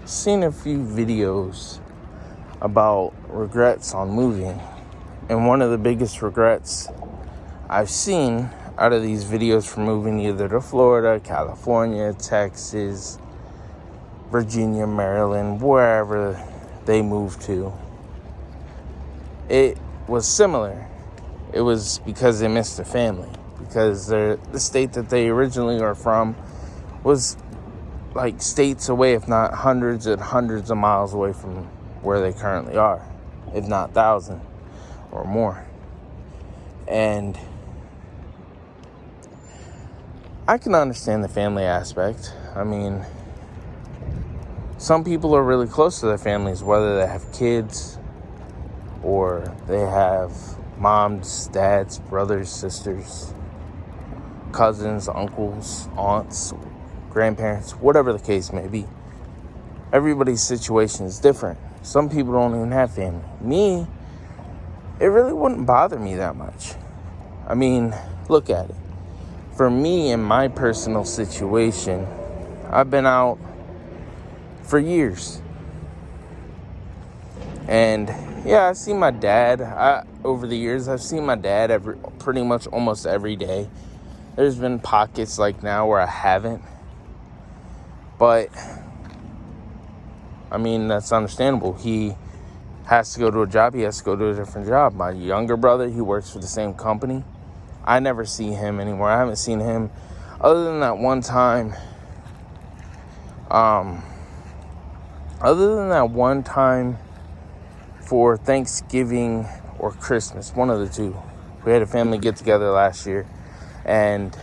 seen a few videos about regrets on moving. And one of the biggest regrets I've seen out of these videos for moving either to Florida, California, Texas, Virginia, Maryland, wherever they moved to, it was similar. It was because they missed their family. Because the state that they originally are from was like states away, if not hundreds and hundreds of miles away from where they currently are, if not thousands or more. And I can understand the family aspect. I mean, some people are really close to their families, whether they have kids or they have moms, dads, brothers, sisters, cousins, uncles, aunts, grandparents, whatever the case may be. Everybody's situation is different. Some people don't even have family. Me, it really wouldn't bother me that much. I mean, look at it. For me, in my personal situation, I've been out for years. And yeah, I've seen my dad. Over the years, I've seen my dad pretty much almost every day. There's been pockets like now where I haven't. But, I mean, that's understandable. He has to go to a job. He has to go to a different job. My younger brother, he works for the same company. I never see him anymore. I haven't seen him other than that one time. For Thanksgiving or Christmas, one of the two. We had a family get together last year. And,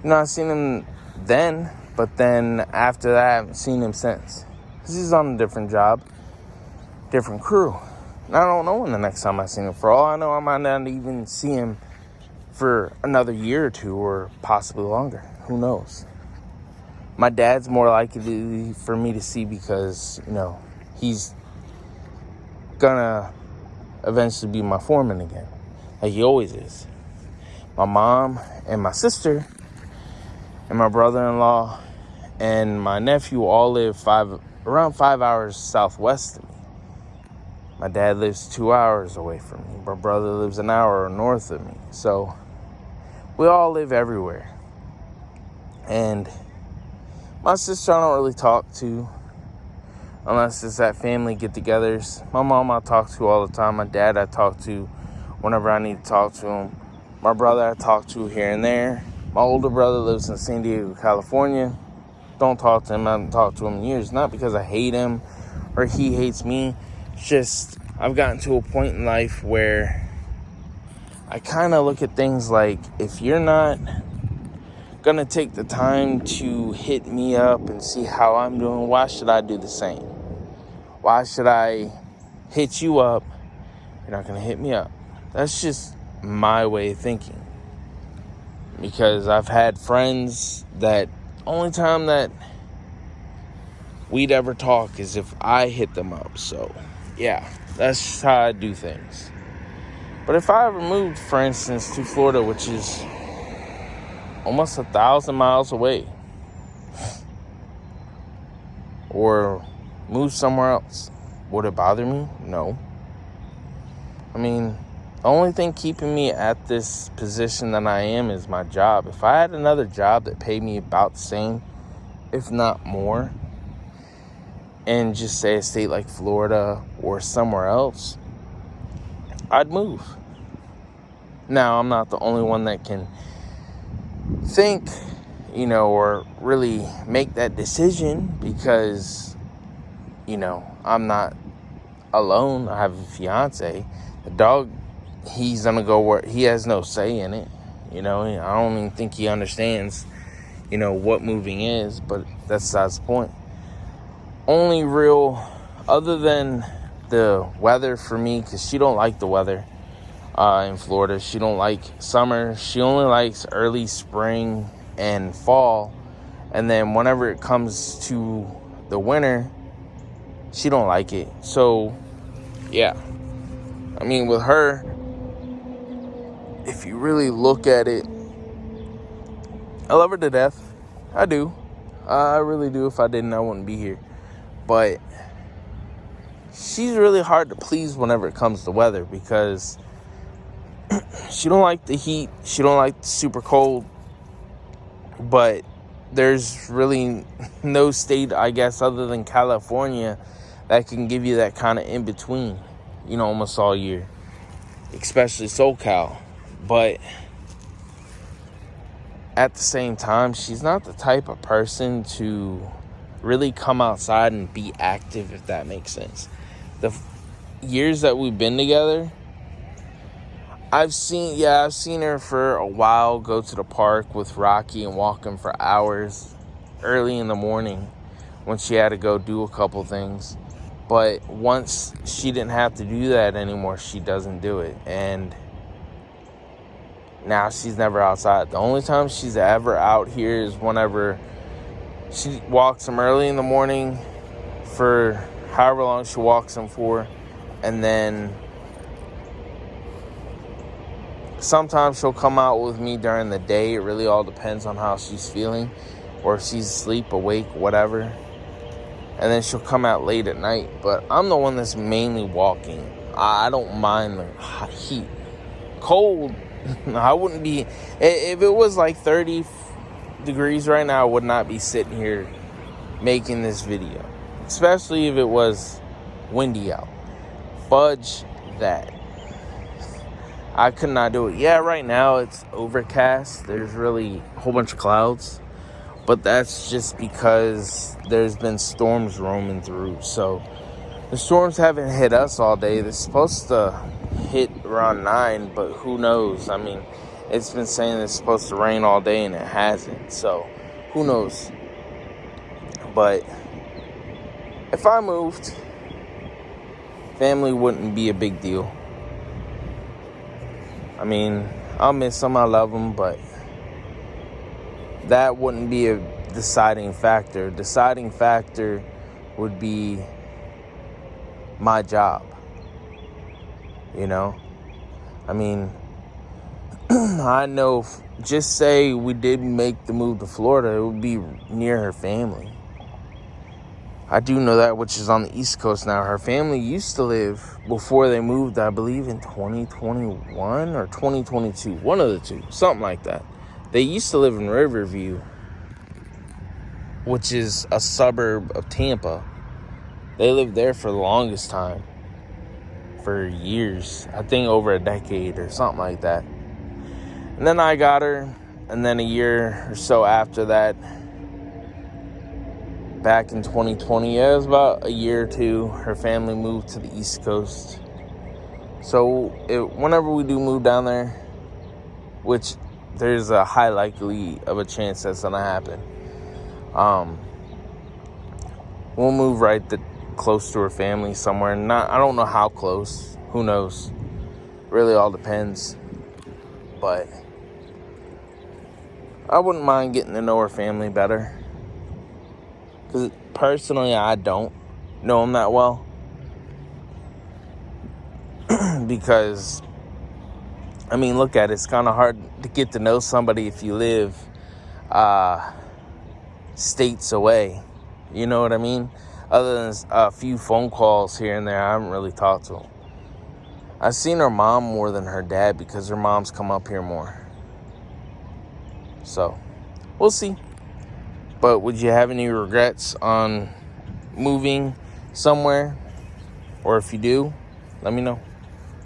I've seen him then, but then after that, I haven't seen him since. Because he's on a different job, different crew. And I don't know when the next time I see him. For all I know, I might not even see him for another year or two, or possibly longer. Who knows? My dad's more likely for me to see because, he's gonna eventually be my foreman again, like he always is. My mom and my sister and my brother-in-law and my nephew all live around 5 hours southwest of me. My dad lives 2 hours away from me. My brother lives an hour north of me. So we all live everywhere. And my sister I don't really talk to unless it's at family get-togethers. My mom I talk to all the time. My dad I talk to whenever I need to talk to him. My brother I talk to here and there. My older brother lives in San Diego, California. Don't talk to him. I haven't talked to him in years. Not because I hate him or he hates me. It's just I've gotten to a point in life where I kind of look at things like, if you're not going to take the time to hit me up and see how I'm doing, why should I do the same? Why should I hit you up? You're not going to hit me up. That's just my way of thinking. Because I've had friends that only time that we'd ever talk is if I hit them up. So, yeah, that's just how I do things. But if I ever moved, for instance, to Florida, which is almost 1,000 miles away, or move somewhere else, would it bother me? No. I mean, the only thing keeping me at this position that I am is my job. If I had another job that paid me about the same, if not more, and just say a state like Florida or somewhere else, I'd move. Now, I'm not the only one that can think, or really make that decision because, I'm not alone. I have a fiance. The dog, he's gonna go where he has no say in it. I don't even think he understands, what moving is, but that's besides the point. Only real, other than the weather for me, because she don't like the weather in Florida. She don't like summer. She only likes early spring and fall. And then whenever it comes to the winter, she don't like it. So, yeah. I mean, with her, if you really look at it, I love her to death. I do. I really do. If I didn't, I wouldn't be here. But she's really hard to please whenever it comes to weather because she don't like the heat. She don't like the super cold. But there's really no state, I guess, other than California that can give you that kind of in-between, almost all year. Especially SoCal. But at the same time, she's not the type of person to really come outside and be active, if that makes sense. The years that we've been together, I've seen her for a while go to the park with Rocky and walk him for hours early in the morning when she had to go do a couple things. But once she didn't have to do that anymore, she doesn't do it. And now she's never outside. The only time she's ever out here is whenever she walks him early in the morning for however long she walks him for. And then sometimes she'll come out with me during the day. It really all depends on how she's feeling, or if she's asleep, awake, whatever. And then she'll come out late at night. But I'm the one that's mainly walking. I don't mind the heat. Cold, I wouldn't be. If it was like 30 degrees right now, I would not be sitting here making this video. Especially if it was windy out. Fudge that. I could not do it. Yeah, right now it's overcast. There's really a whole bunch of clouds. But that's just because there's been storms roaming through. So the storms haven't hit us all day. They're supposed to hit around 9, but who knows? I mean, it's been saying it's supposed to rain all day and it hasn't. So who knows? But if I moved, family wouldn't be a big deal. I mean, I'll miss them, I love them, but that wouldn't be a deciding factor. Deciding factor would be my job. I mean, I know, just say we did make the move to Florida, it would be near her family. I do know that, which is on the East Coast now. Her family used to live, before they moved, I believe in 2021 or 2022. One of the two. Something like that. They used to live in Riverview, which is a suburb of Tampa. They lived there for the longest time. For years. I think over a decade or something like that. And then I got her. And then a year or so after that, back in 2020, it was about a year or two, her family moved to the East Coast. So whenever we do move down there, which there's a high likely of a chance that's gonna happen, we'll move close to her family somewhere. I don't know how close. Who knows? Really all depends. But I wouldn't mind getting to know her family better. Because personally, I don't know them that well. Because, I mean, look at it. It's kind of hard to get to know somebody if you live states away. You know what I mean? Other than a few phone calls here and there, I haven't really talked to them. I've seen her mom more than her dad because her mom's come up here more. So, we'll see. But would you have any regrets on moving somewhere? Or if you do, let me know.